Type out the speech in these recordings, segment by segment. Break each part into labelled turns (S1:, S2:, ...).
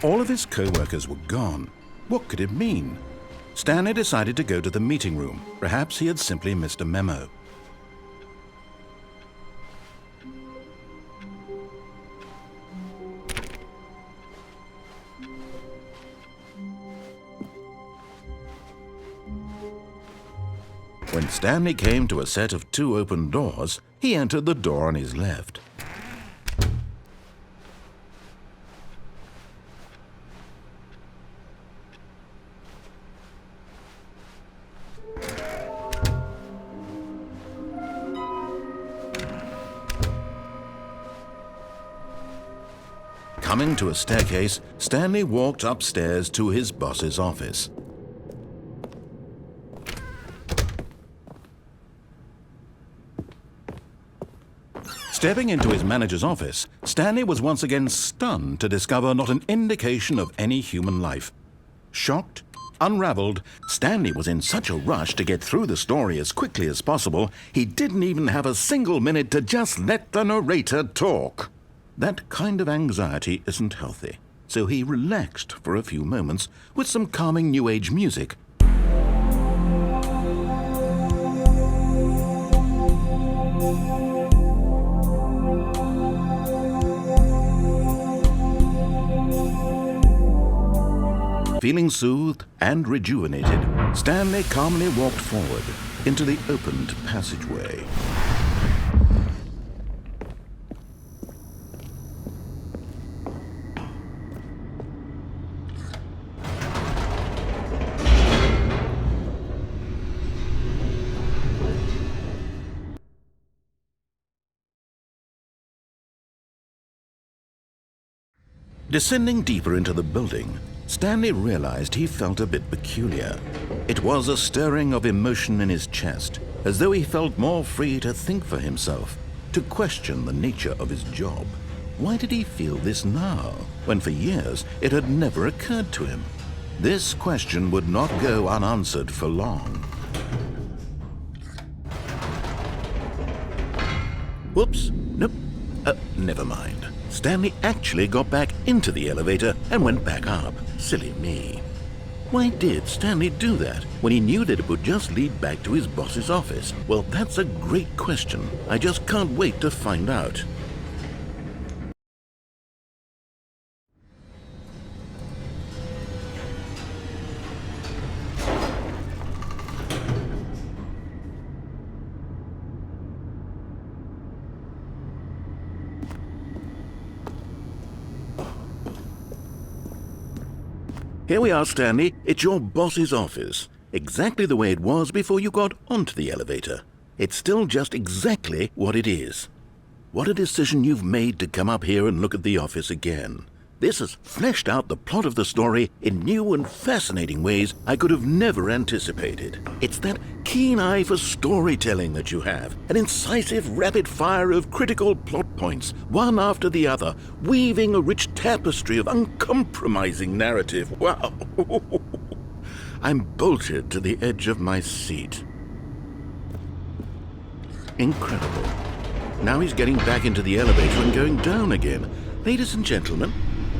S1: All of his co-workers were gone. What could it mean? Stanley decided to go to the meeting room. Perhaps he had simply missed a memo. When Stanley came to a set of 2 open doors, he entered the door on his left. Coming to a staircase, Stanley walked upstairs to his boss's office. Stepping into his manager's office, Stanley was once again stunned to discover not an indication of any human life. Shocked, unraveled, Stanley was in such a rush to get through the story as quickly as possible, he didn't even have a single minute to just let the narrator talk. That kind of anxiety isn't healthy, so he relaxed for a few moments with some calming New Age music. Feeling soothed and rejuvenated, Stanley calmly walked forward into the opened passageway. Descending deeper into the building, Stanley realized he felt a bit peculiar. It was a stirring of emotion in his chest, as though he felt more free to think for himself, to question the nature of his job. Why did he feel this now, when for years it had never occurred to him? This question would not go unanswered for long. Whoops, nope, never mind. Stanley actually got back into the elevator and went back up. Silly me. Why did Stanley do that when he knew that it would just lead back to his boss's office? Well, that's a great question. I just can't wait to find out. Here we are, Stanley. It's your boss's office. Exactly the way it was before you got onto the elevator. It's still just exactly what it is. What a decision you've made to come up here and look at the office again. This has fleshed out the plot of the story in new and fascinating ways I could have never anticipated. It's that keen eye for storytelling that you have, an incisive rapid fire of critical plot points, one after the other, weaving a rich tapestry of uncompromising narrative. Wow! I'm bolted to the edge of my seat. Incredible. Now he's getting back into the elevator and going down again. Ladies and gentlemen,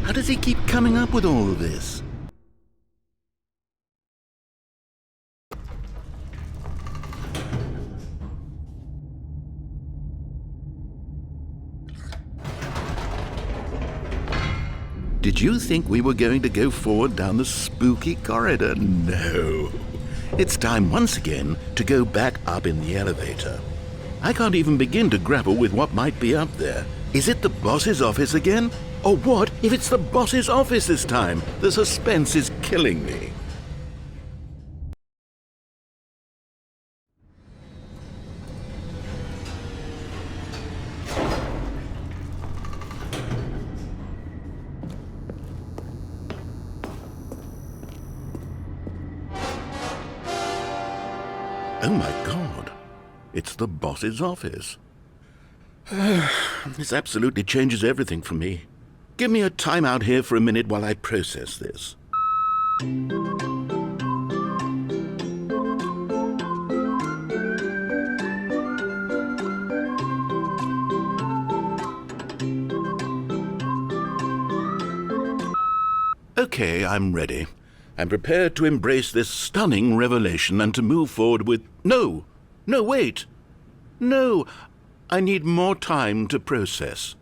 S1: how does he keep coming up with all of this? Did you think we were going to go forward down the spooky corridor? No. It's time once again to go back up in the elevator. I can't even begin to grapple with what might be up there. Is it the boss's office again? Or what if it's the boss's office this time? The suspense is killing me. Oh my God, it's the boss's office. This absolutely changes everything for me. Give me a time out here for a minute while I process this. Okay, I'm ready. I'm prepared to embrace this stunning revelation and to move forward with... No, wait. No, I need more time to process.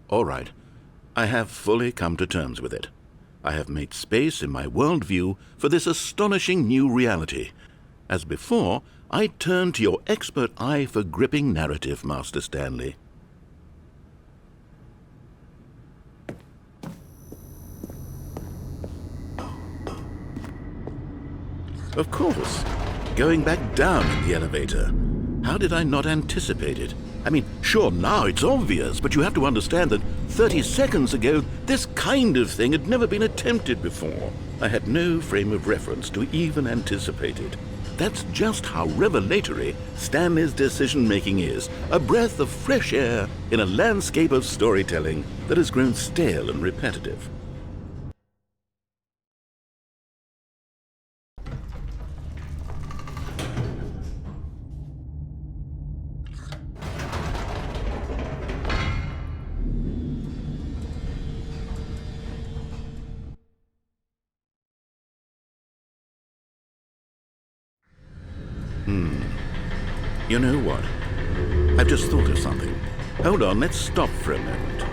S1: All right, I have fully come to terms with it. I have made space in my worldview for this astonishing new reality. As before, I turn to your expert eye for gripping narrative, Master Stanley. Of course, going back down in the elevator. How did I not anticipate it? I mean, sure, now it's obvious, but you have to understand that 30 seconds ago, this kind of thing had never been attempted before. I had no frame of reference to even anticipate it. That's just how revelatory Stanley's decision-making is, a breath of fresh air in a landscape of storytelling that has grown stale and repetitive. You know what? I've just thought of something. Hold on, let's stop for a moment.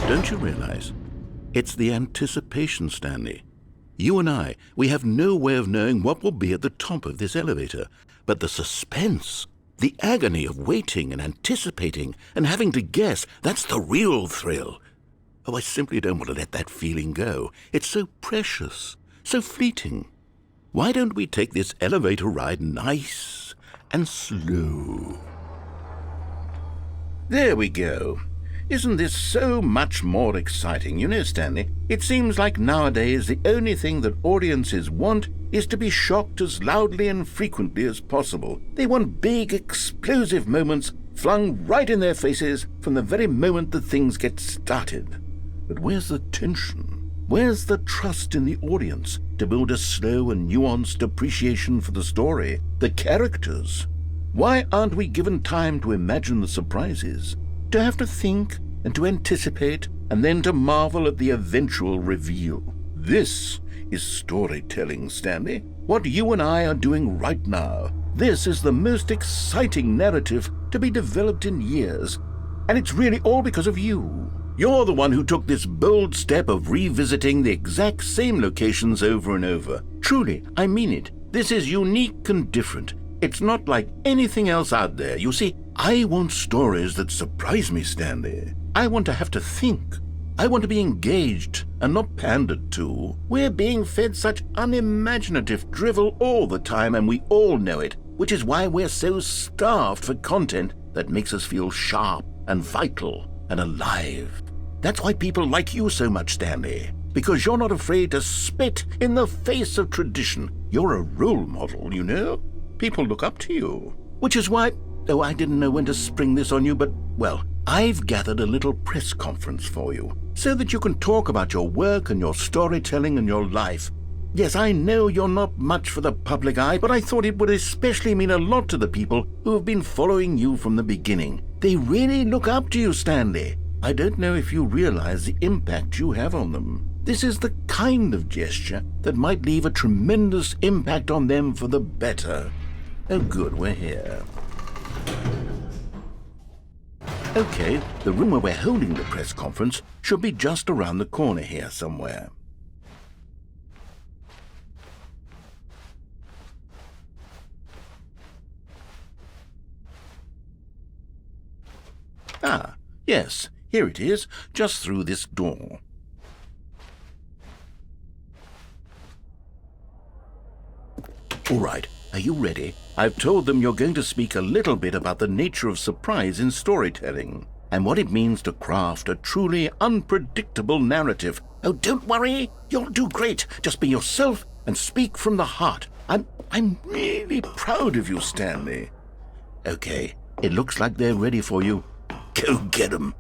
S1: Don't you realize? It's the anticipation, Stanley. You and I, we have no way of knowing what will be at the top of this elevator. But the suspense, the agony of waiting and anticipating and having to guess, that's the real thrill. Oh, I simply don't want to let that feeling go. It's so precious, so fleeting. Why don't we take this elevator ride nice and slow? There we go. Isn't this so much more exciting? You know, Stanley, it seems like nowadays the only thing that audiences want is to be shocked as loudly and frequently as possible. They want big, explosive moments flung right in their faces from the very moment that things get started. But where's the tension? Where's the trust in the audience to build a slow and nuanced appreciation for the story, the characters? Why aren't we given time to imagine the surprises, to have to think and to anticipate and then to marvel at the eventual reveal? This is storytelling, Stanley. What you and I are doing right now. This is the most exciting narrative to be developed in years, and it's really all because of you. You're the one who took this bold step of revisiting the exact same locations over and over. Truly, I mean it. This is unique and different. It's not like anything else out there. You see, I want stories that surprise me, Stanley. I want to have to think. I want to be engaged and not pandered to. We're being fed such unimaginative drivel all the time, and we all know it, which is why we're so starved for content that makes us feel sharp and vital and alive. That's why people like you so much, Stanley, because you're not afraid to spit in the face of tradition. You're a role model, you know? People look up to you. Which is why, oh, I didn't know when to spring this on you, but, well, I've gathered a little press conference for you, so that you can talk about your work and your storytelling and your life. Yes, I know you're not much for the public eye, but I thought it would especially mean a lot to the people who have been following you from the beginning. They really look up to you, Stanley. I don't know if you realize the impact you have on them. This is the kind of gesture that might leave a tremendous impact on them for the better. Oh good, we're here. Okay, the room where we're holding the press conference should be just around the corner here somewhere. Ah, yes, here it is, just through this door. All right, are you ready? I've told them you're going to speak a little bit about the nature of surprise in storytelling and what it means to craft a truly unpredictable narrative. Oh, don't worry, you'll do great. Just be yourself and speak from the heart. I'm really proud of you, Stanley. Okay, it looks like they're ready for you. Go get 'em.